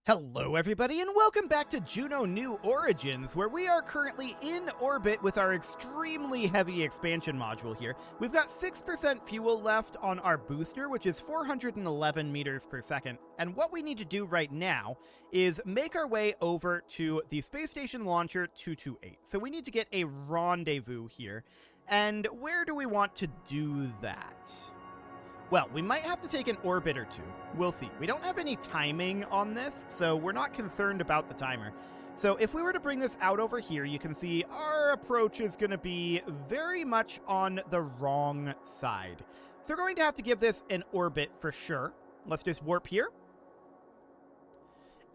Hello everybody and welcome back to Juno New Origins, where we are currently in orbit with our extremely heavy expansion module here. We've got 6% fuel left on our booster, which is 411 meters per second, and what we need to do right now is make our way over to the Space Station Launcher 228. So we need to get a rendezvous here, and where do we want to do that? Well, we might have to take an orbit or two. We'll see. We don't have any timing on this, so we're not concerned about the timer. So if we were to bring this out over here, you can see our approach is going to be very much on the wrong side. So we're going to have to give this an orbit for sure. Let's just warp here.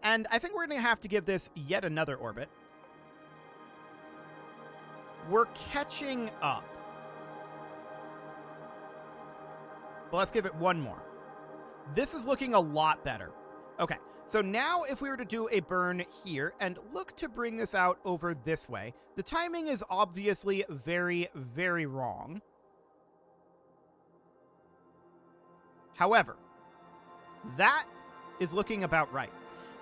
And I think we're going to have to give this yet another orbit. We're catching up. But let's give it one more. This is looking a lot better. Okay, so now if we were to do a burn here and look to bring this out over this way, the timing is obviously very, very wrong. However, that is looking about right.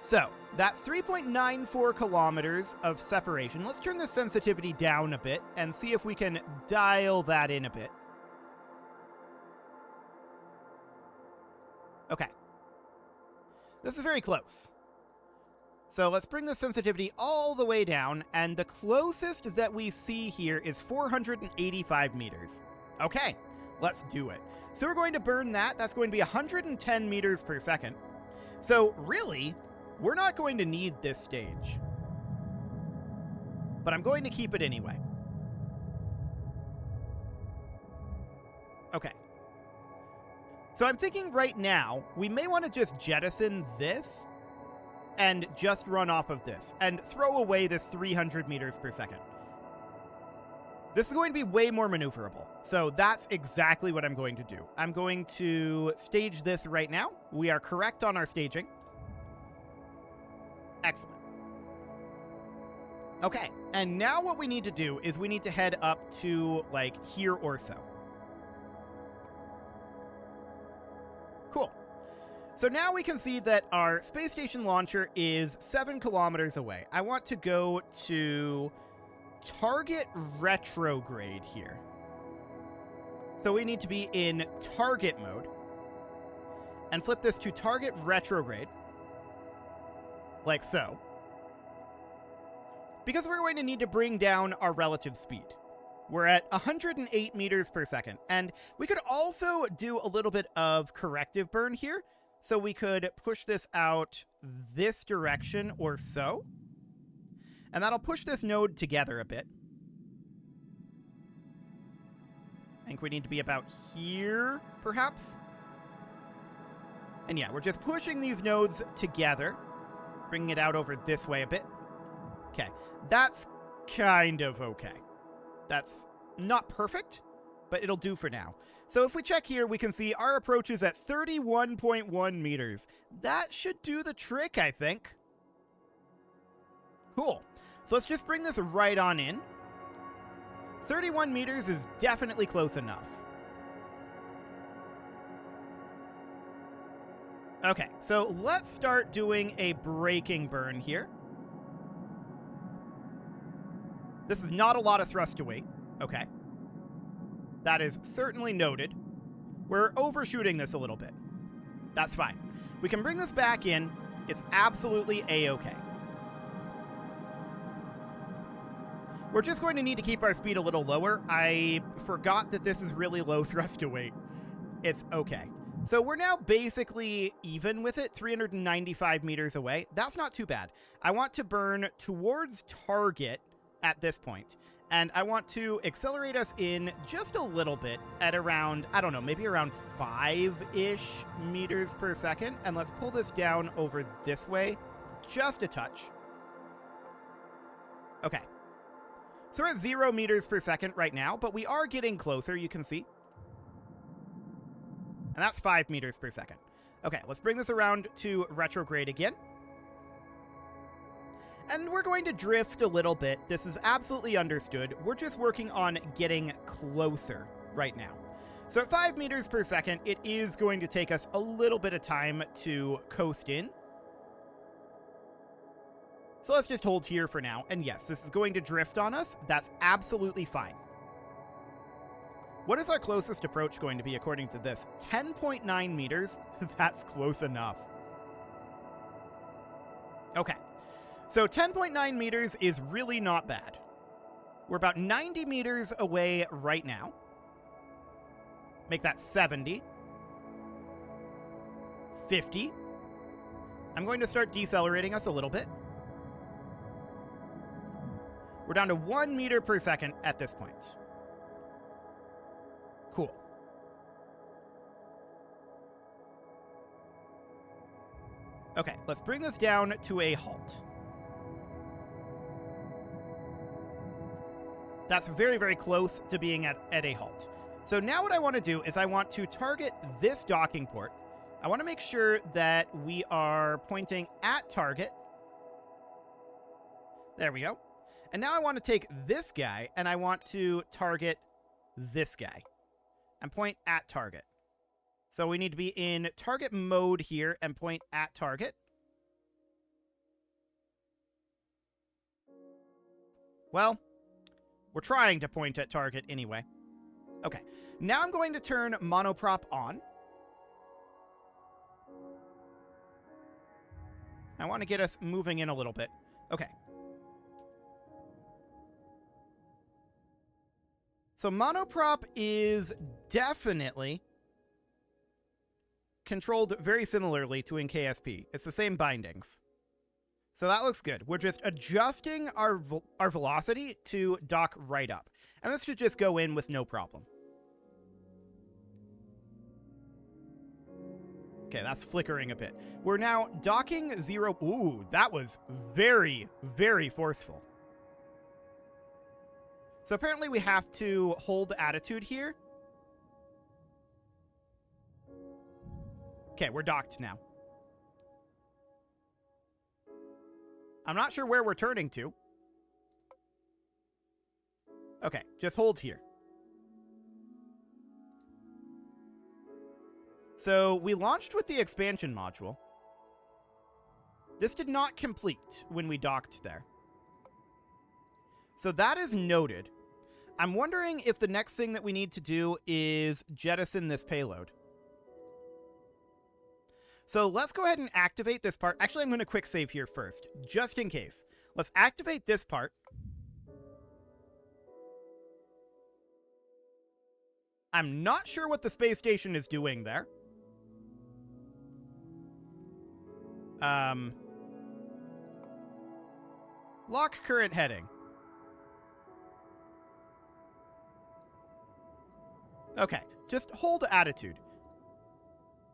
So that's 3.94 kilometers of separation. Let's turn the sensitivity down a bit and see if we can dial that in a bit. Okay. This is very close. So let's bring the sensitivity all the way down, and the closest that we see here is 485 meters. Okay, let's do it. So we're going to burn that. That's going to be 110 meters per second. So really, we're not going to need this stage. But I'm going to keep it anyway. Okay. So I'm thinking right now, we may want to just jettison this and just run off of this and throw away this 300 meters per second. This is going to be way more maneuverable. So that's exactly what I'm going to do. I'm going to stage this right now. We are correct on our staging. Excellent. Okay, and now what we need to do is we need to head up to like here or so. Cool. So now we can see that our space station launcher is 7 kilometers away. I want to go to target retrograde here. So we need to be in target mode and flip this to target retrograde, like so, because we're going to need to bring down our relative speed. We're at 108 meters per second, and we could also do a little bit of corrective burn here. So we could push this out this direction or so, and that'll push this node together a bit. I think we need to be about here, perhaps. And yeah, we're just pushing these nodes together, bringing it out over this way a bit. Okay, that's kind of okay. That's not perfect, but it'll do for now. So if we check here, we can see our approach is at 31.1 meters. That should do the trick, I think. Cool. So let's just bring this right on in. 31 meters is definitely close enough. Okay, so let's start doing a braking burn here. This is not a lot of thrust to weight. Okay. That is certainly noted. We're overshooting this a little bit. That's fine. We can bring this back in. It's absolutely A-okay. We're just going to need to keep our speed a little lower. I forgot that this is really low thrust to weight. It's okay. So we're now basically even with it, 395 meters away. That's not too bad. I want to burn towards target at this point, and I want to accelerate us in just a little bit at around, I don't know, maybe around 5-ish meters per second, and let's pull this down over this way just a touch. Okay, so we're at 0 meters per second right now, but we are getting closer, you can see, and that's 5 meters per second. Okay, let's bring this around to retrograde again. And we're going to drift a little bit. This is absolutely understood. We're just working on getting closer right now. So at 5 meters per second, it is going to take us a little bit of time to coast in. So let's just hold here for now. And yes, this is going to drift on us. That's absolutely fine. What is our closest approach going to be according to this? 10.9 meters? That's close enough. Okay. So 10.9 meters is really not bad. We're about 90 meters away right now. Make that 70. 50. I'm going to start decelerating us a little bit. We're down to 1 meter per second at this point. Cool. Okay, let's bring this down to a halt. That's very, very close to being at a halt. So now what I want to do is I want to target this docking port. I want to make sure that we are pointing at target. There we go. And now I want to take this guy and I want to target this guy and point at target. So we need to be in target mode here and point at target. Well, we're trying to point at target anyway. Okay, now I'm going to turn monoprop on. I want to get us moving in a little bit. Okay. So monoprop is definitely controlled very similarly to in KSP. It's the same bindings. So that looks good. We're just adjusting our velocity to dock right up. And this should just go in with no problem. Okay, that's flickering a bit. We're now docking 0. Ooh, that was very, very forceful. So apparently we have to hold attitude here. Okay, we're docked now. I'm not sure where we're turning to. Okay, just hold here. So we launched with the expansion module. This did not complete when we docked there. So that is noted. I'm wondering if the next thing that we need to do is jettison this payload. So let's go ahead and activate this part. Actually, I'm going to quick save here first, just in case. Let's activate this part. I'm not sure what the space station is doing there. Lock current heading. Okay, just hold attitude.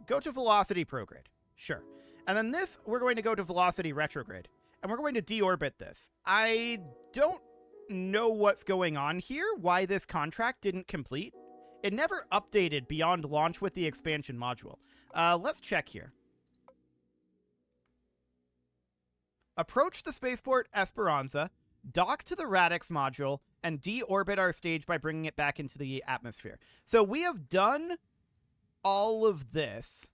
Go to velocity prograde. Sure. And then this, we're going to go to velocity retrograde. And we're going to deorbit this. I don't know what's going on here, why this contract didn't complete. It never updated beyond launch with the expansion module. Let's check here. Approach the spaceport Esperanza, dock to the Radix module, and deorbit our stage by bringing it back into the atmosphere. So we have done all of this,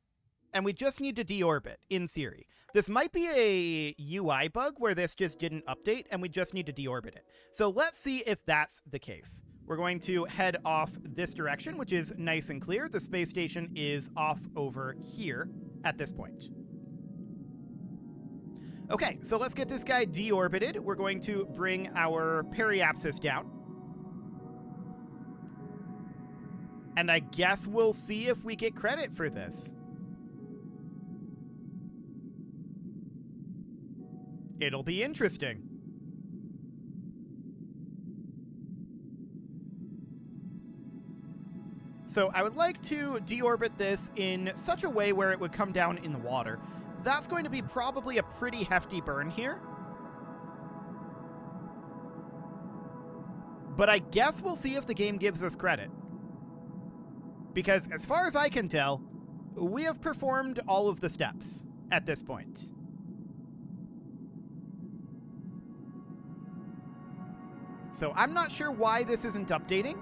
and we just need to deorbit, in theory. This might be a UI bug where this just didn't update, and we just need to deorbit it. So let's see if that's the case. We're going to head off this direction, which is nice and clear. The space station is off over here at this point. Okay, so let's get this guy deorbited. We're going to bring our periapsis down. And I guess we'll see if we get credit for this. It'll be interesting. So I would like to deorbit this in such a way where it would come down in the water. That's going to be probably a pretty hefty burn here. But I guess we'll see if the game gives us credit. Because as far as I can tell, we have performed all of the steps at this point. So I'm not sure why this isn't updating.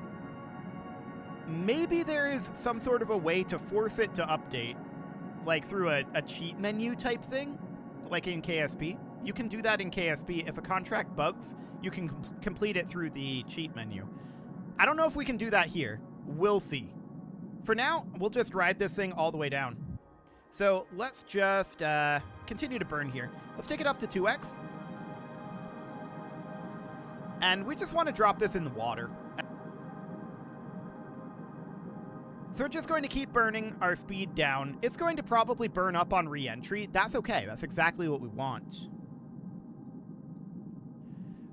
Maybe there is some sort of a way to force it to update, like through a cheat menu type thing, like in KSP. You can do that in KSP. If a contract bugs, you can complete it through the cheat menu. I don't know if we can do that here. We'll see. For now, we'll just ride this thing all the way down. So let's just continue to burn here. Let's take it up to 2x. And we just want to drop this in the water. So we're just going to keep burning our speed down. It's going to probably burn up on re-entry. That's okay. That's exactly what we want.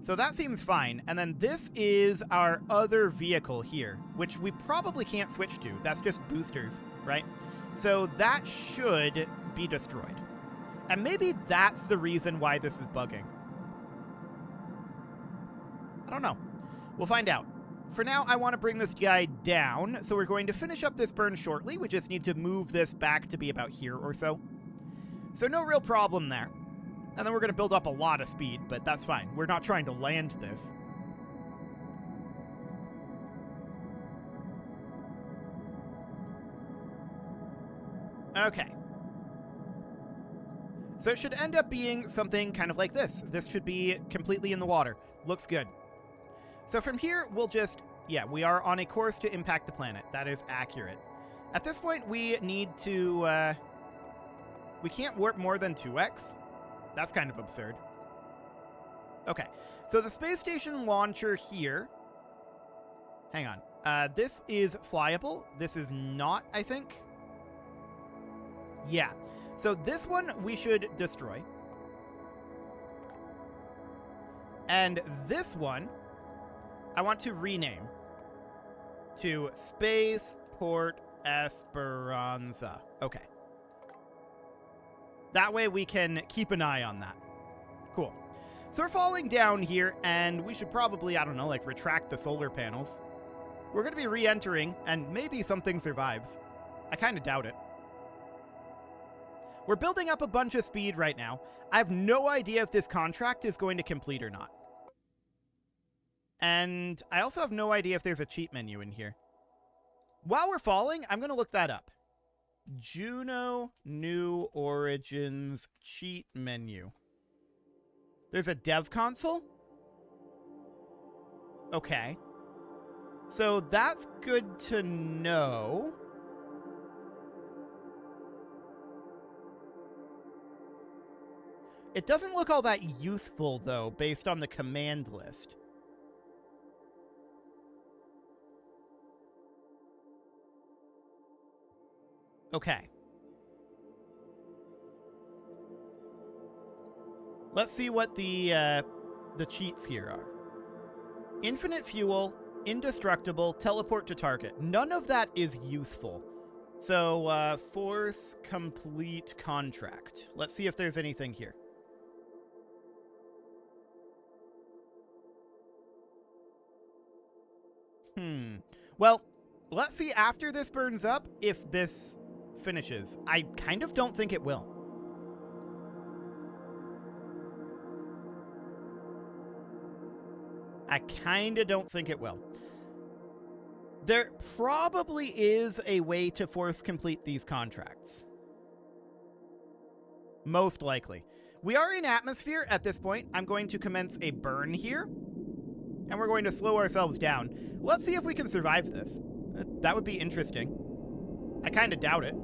So that seems fine. And then this is our other vehicle here, which we probably can't switch to. That's just boosters, right? So that should be destroyed. And maybe that's the reason why this is bugging. I don't know. We'll find out. For now, I want to bring this guy down. So we're going to finish up this burn shortly. We just need to move this back to be about here or so. So no real problem there. And then we're going to build up a lot of speed, but that's fine. We're not trying to land this. Okay. So it should end up being something kind of like this. This should be completely in the water. Looks good. So from here, we'll just... Yeah, we are on a course to impact the planet. That is accurate. At this point, we need to... we can't warp more than 2x. That's kind of absurd. Okay, so the space station launcher here... Hang on. This is flyable. This is not, I think. Yeah. So this one we should destroy. And this one, I want to rename to Spaceport Esperanza. Okay. That way we can keep an eye on that. Cool. So we're falling down here, and we should probably, I don't know, like retract the solar panels. We're going to be re-entering, and maybe something survives. I kind of doubt it. We're building up a bunch of speed right now. I have no idea if this contract is going to complete or not. And I also have no idea if there's a cheat menu in here. While we're falling, I'm going to look that up. Juno New Origins cheat menu. There's a dev console? Okay. So that's good to know. It doesn't look all that useful, though, based on the command list. Okay. Let's see what the cheats here are. Infinite fuel, indestructible, teleport to target. None of that is useful. So, force complete contract. Let's see if there's anything here. Well, let's see after this burns up if this finishes. I kind of don't think it will. I kind of don't think it will. There probably is a way to force complete these contracts. Most likely. We are in atmosphere at this point. I'm going to commence a burn here. And we're going to slow ourselves down. Let's see if we can survive this. That would be interesting. I kind of doubt it.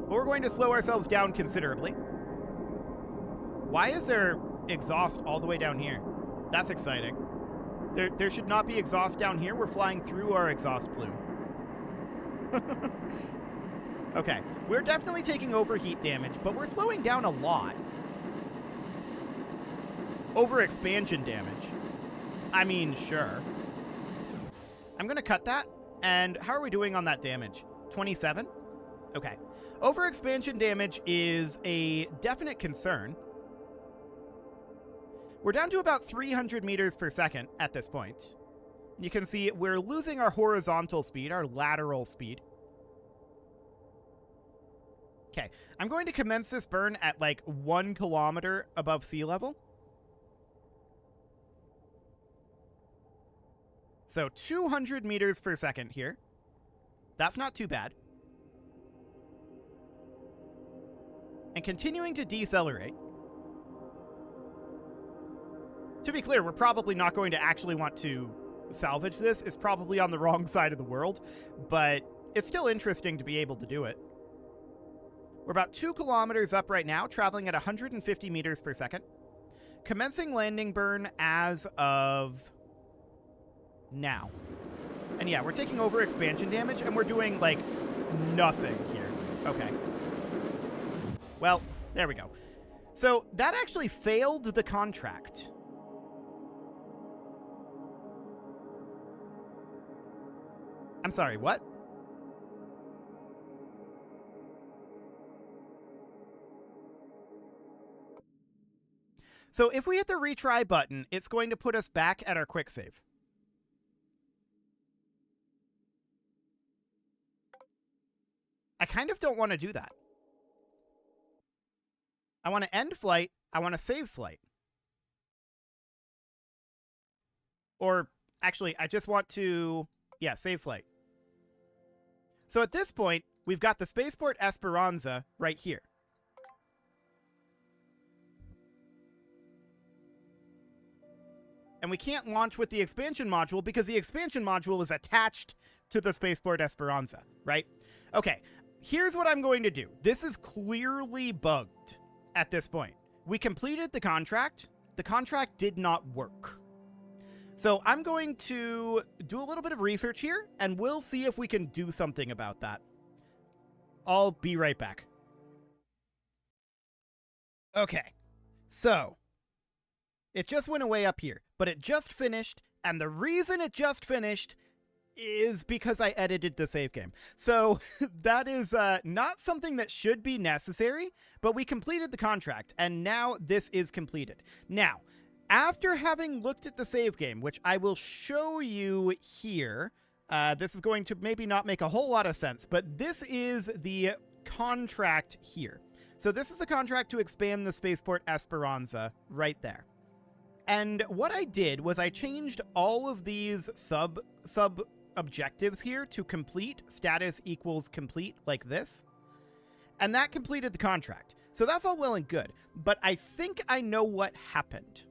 But we're going to slow ourselves down considerably. Why is there exhaust all the way down here? That's exciting. There should not be exhaust down here. We're flying through our exhaust plume. Okay, we're definitely taking overheat damage, but we're slowing down a lot. Overexpansion damage. I mean, sure. I'm going to cut that. And how are we doing on that damage? 27? Okay. Overexpansion damage is a definite concern. We're down to about 300 meters per second at this point. You can see we're losing our horizontal speed, our lateral speed. Okay, I'm going to commence this burn at like 1 kilometer above sea level. So 200 meters per second here. That's not too bad. and continuing to decelerate. To be clear, we're probably not going to actually want to salvage this. It's probably on the wrong side of the world, but it's still interesting to be able to do it. We're about 2 kilometers up right now, traveling at 150 meters per second. Commencing landing burn as of now. And yeah, we're taking over expansion damage, and we're doing, like, nothing here. Okay. Well, there we go. So that actually failed the contract. I'm sorry, what? So if we hit the retry button, it's going to put us back at our quick save. I kind of don't want to do that. I want to end flight. I want to save flight. Or actually, I just want to, yeah, save flight. So at this point, we've got the Spaceport Esperanza right here. And we can't launch with the expansion module because the expansion module is attached to the Spaceport Esperanza, right? Okay, here's what I'm going to do. This is clearly bugged at this point. We completed the contract. The contract did not work. So I'm going to do a little bit of research here, and we'll see if we can do something about that. I'll be right back. Okay, so it just went away up here, but it just finished, and the reason it just finished is because I edited the save game. So that is not something that should be necessary, but we completed the contract, and now this is completed. Now, after having looked at the save game, which I will show you here, this is going to maybe not make a whole lot of sense, but this is the contract here. So this is the contract to expand the Spaceport Esperanza right there. And what I did was I changed all of these sub objectives here to complete, status equals complete, like this. And that completed the contract. So that's all well and good. But I think I know what happened.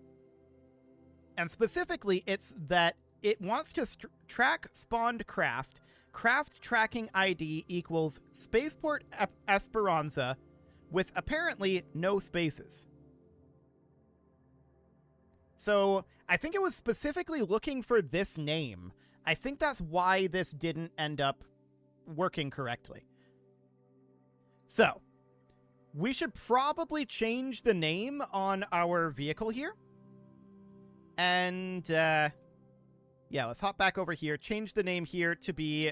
And specifically, it's that it wants to track spawned craft. Craft tracking ID equals Spaceport Esperanza with apparently no spaces. So I think it was specifically looking for this name. I think that's why this didn't end up working correctly. So we should probably change the name on our vehicle here. And yeah, let's hop back over here. Change the name here to be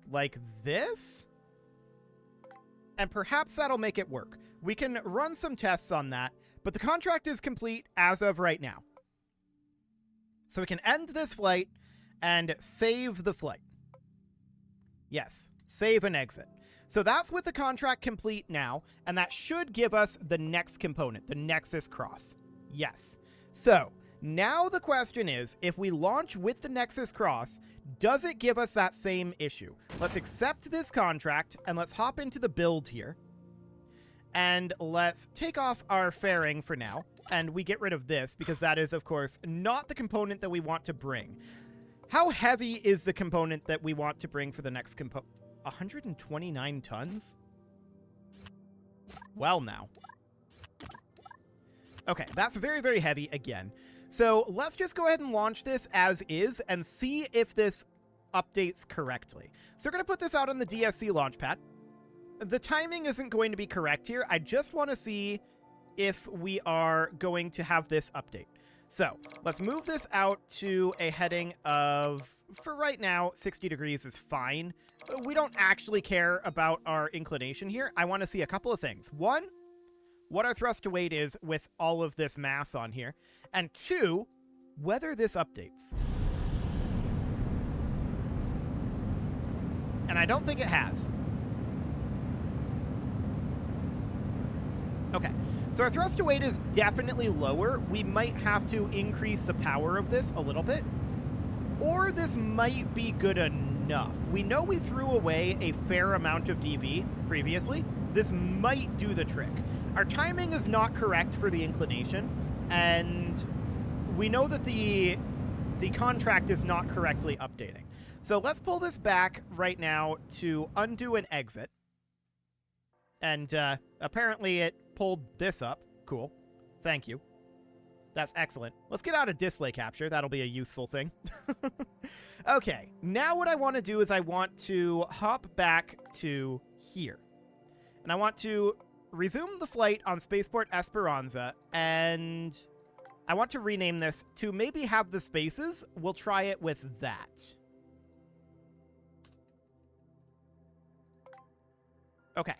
like this. And perhaps that'll make it work. We can run some tests on that, but the contract is complete as of right now. So we can end this flight and save the flight. Yes, save and exit. So that's with the contract complete now, and that should give us the next component, the Nexus Cross. Yes. So now the question is, if we launch with the Nexus Cross, does it give us that same issue? Let's accept this contract, and let's hop into the build here. And let's take off our fairing for now, and we get rid of this, because that is, of course, not the component that we want to bring. How heavy is the component that we want to bring for the next component? 129 tons? Well, now. Okay, that's very, very heavy again. So let's just go ahead and launch this as is and see if this updates correctly. So we're going to put this out on the DSC launchpad. The timing isn't going to be correct here. I just want to see if we are going to have this update. So let's move this out to a heading of, for right now, 60 degrees is fine. We don't actually care about our inclination here. I want to see a couple of things. One, what our thrust to weight is with all of this mass on here. And two, whether this updates. And I don't think it has. Okay, so our thrust to weight is definitely lower. We might have to increase the power of this a little bit. Or this might be good enough. We know we threw away a fair amount of DV previously. This might do the trick. Our timing is not correct for the inclination, and we know that the contract is not correctly updating. So let's pull this back right now to undo and exit. And apparently it pulled this up. Cool. Thank you. That's excellent. Let's get out of display capture. That'll be a useful thing. Okay, now what I want to do is I want to hop back to here. And I want to resume the flight on Spaceport Esperanza, and I want to rename this to maybe have the spaces. We'll try it with that. Okay.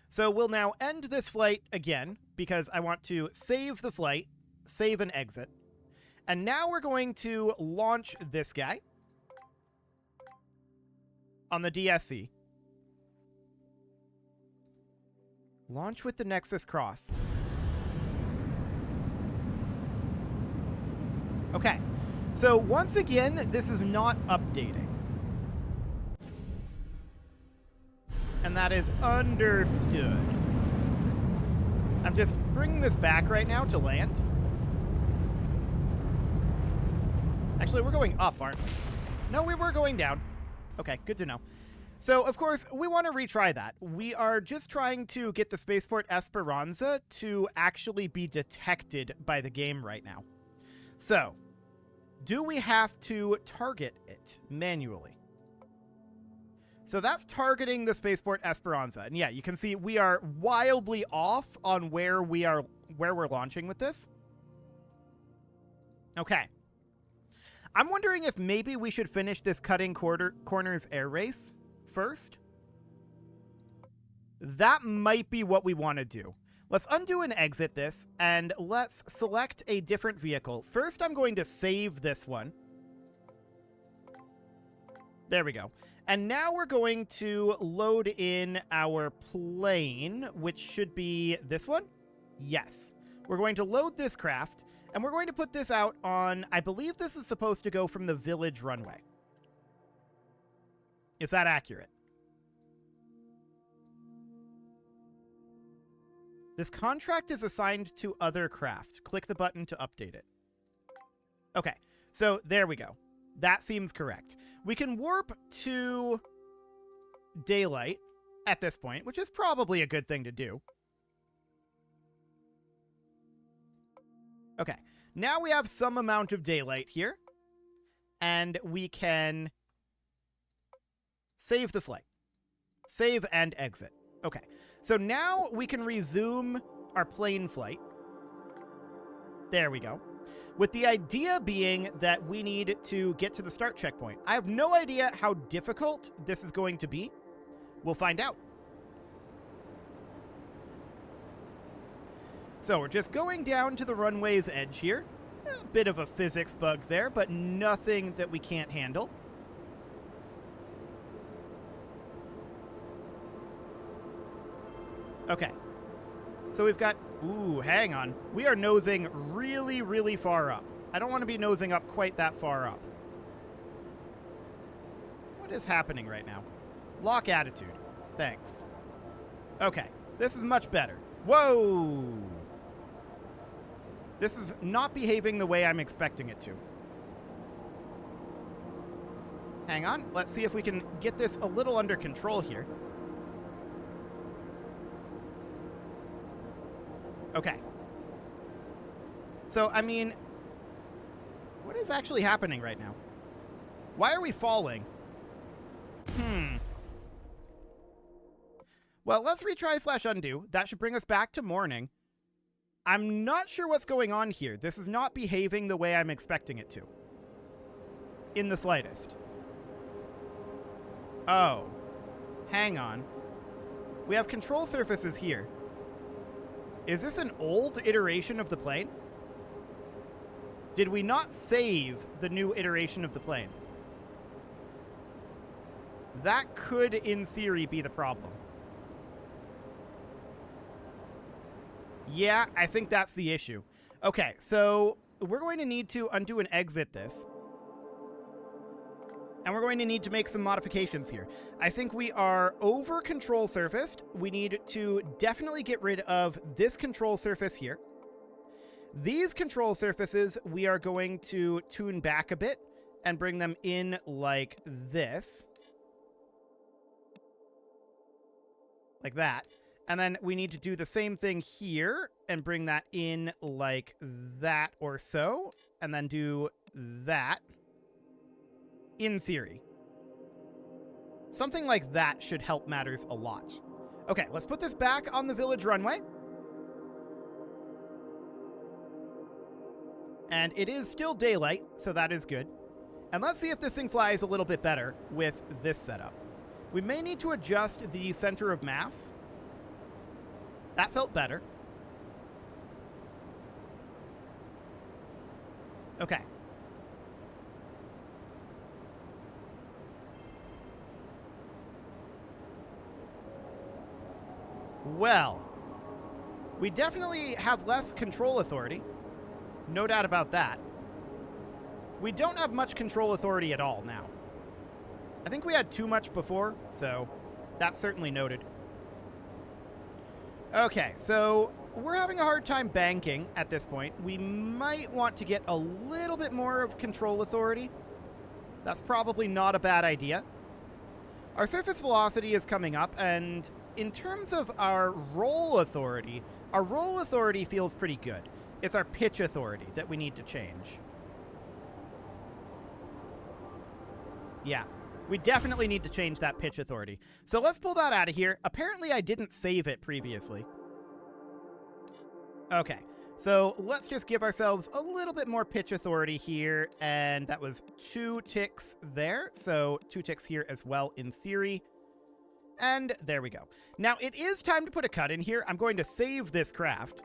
So we'll now end this flight again, because I want to save the flight, save and exit. And now we're going to launch this guy on the DSC. Launch with the Nexus Cross. Okay, so once again, this is not updating. And that is understood. I'm just bringing this back right now to land. Actually, we're going up, aren't we? No, we were going down. Okay, good to know. So, of course, we want to retry that. We are just trying to get the Spaceport Esperanza to actually be detected by the game right now. So, do we have to target it manually? So that's targeting the Spaceport Esperanza. And yeah, you can see we are wildly off on where we're launching with this. Okay. I'm wondering if maybe we should finish this cutting corners air race first. That might be what we want to do. Let's undo and exit this, and let's select a different vehicle. First, I'm going to save this one. There we go. And now we're going to load in our plane, which should be this one. Yes. We're going to load this craft, and we're going to put this out on, I believe this is supposed to go from the village runway. Is that accurate? This contract is assigned to other craft. Click the button to update it. Okay, so there we go. That seems correct. We can warp to daylight at this point, which is probably a good thing to do. Okay, now we have some amount of daylight here, and we can save the flight. Save and exit. Okay, so now we can resume our plane flight. There we go. With the idea being that we need to get to the start checkpoint. I have no idea how difficult this is going to be. We'll find out. So we're just going down to the runway's edge here. A bit of a physics bug there, but nothing that we can't handle. Okay. So we've got... Ooh, hang on. We are nosing really, really far up. I don't want to be nosing up quite that far up. What is happening right now? Lock attitude. Thanks. Okay. This is much better. Whoa! This is not behaving the way I'm expecting it to. Hang on. Let's see if we can get this a little under control here. Okay. So, I mean, what is actually happening right now? Why are we falling? Well, let's retry / undo. That should bring us back to morning. I'm not sure what's going on here. This is not behaving the way I'm expecting it to. In the slightest. Oh. Hang on. We have control surfaces here. Is this an old iteration of the plane? Did we not save the new iteration of the plane? That could, in theory, be the problem. Yeah, I think that's the issue. Okay, so we're going to need to undo and exit this. And we're going to need to make some modifications here. I think we are over control surfaced. We need to definitely get rid of this control surface here. These control surfaces, we are going to tune back a bit and bring them in like this. Like that. And then we need to do the same thing here and bring that in like that or so. And then do that. In theory. Something like that should help matters a lot. Okay, let's put this back on the village runway. And it is still daylight, so that is good. And let's see if this thing flies a little bit better with this setup. We may need to adjust the center of mass. That felt better. Okay. Well, we definitely have less control authority. No doubt about that. We don't have much control authority at all now. I think we had too much before, so that's certainly noted. Okay, so we're having a hard time banking at this point. We might want to get a little bit more of control authority. That's probably not a bad idea. Our surface velocity is coming up, and in terms of our roll authority feels pretty good. It's our pitch authority that we need to change. Yeah, we definitely need to change that pitch authority. So let's pull that out of here. Apparently I didn't save it previously. Okay, so let's just give ourselves a little bit more pitch authority here, and that was 2 ticks there, so 2 ticks here as well in theory. And there we go. Now, it is time to put a cut in here. I'm going to save this craft,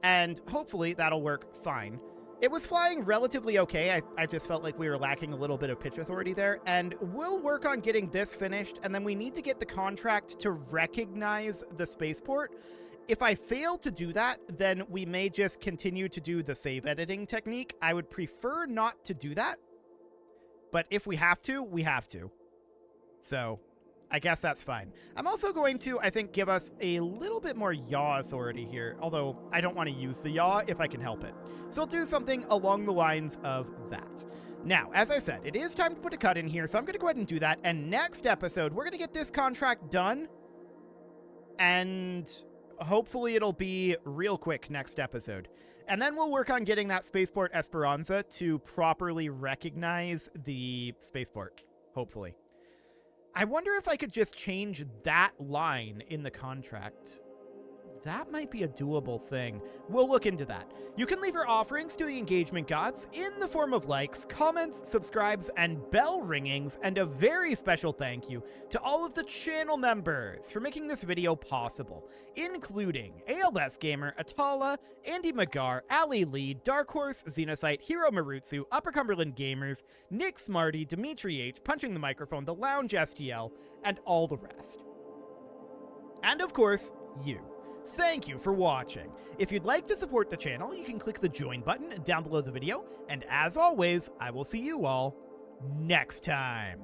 and hopefully that'll work fine. It was flying relatively okay. I just felt like we were lacking a little bit of pitch authority there, and we'll work on getting this finished, and then we need to get the contract to recognize the spaceport. If I fail to do that, then we may just continue to do the save editing technique. I would prefer not to do that, but if we have to, we have to. So I guess that's fine. I'm also going to, I think, give us a little bit more yaw authority here, although I don't want to use the yaw if I can help it. So I'll do something along the lines of that. Now, as I said, it is time to put a cut in here, so I'm going to go ahead and do that. And next episode, we're going to get this contract done, and hopefully it'll be real quick next episode. And then we'll work on getting that Spaceport Esperanza to properly recognize the spaceport, hopefully. I wonder if I could just change that line in the contract. That might be a doable thing. We'll look into that. You can leave your offerings to the engagement gods in the form of likes, comments, subscribes, and bell ringings, and a very special thank you to all of the channel members for making this video possible, including ALS Gamer, Atala, Andy Magar, Ali Lee, Dark Horse, Xenocyte, Hiro Marutsu, Upper Cumberland Gamers, Nick Smarty, Dimitri H, Punching the Microphone, The Lounge STL, and all the rest. And of course, you. Thank you for watching. If you'd like to support the channel, you can click the join button down below the video, and as always, I will see you all next time.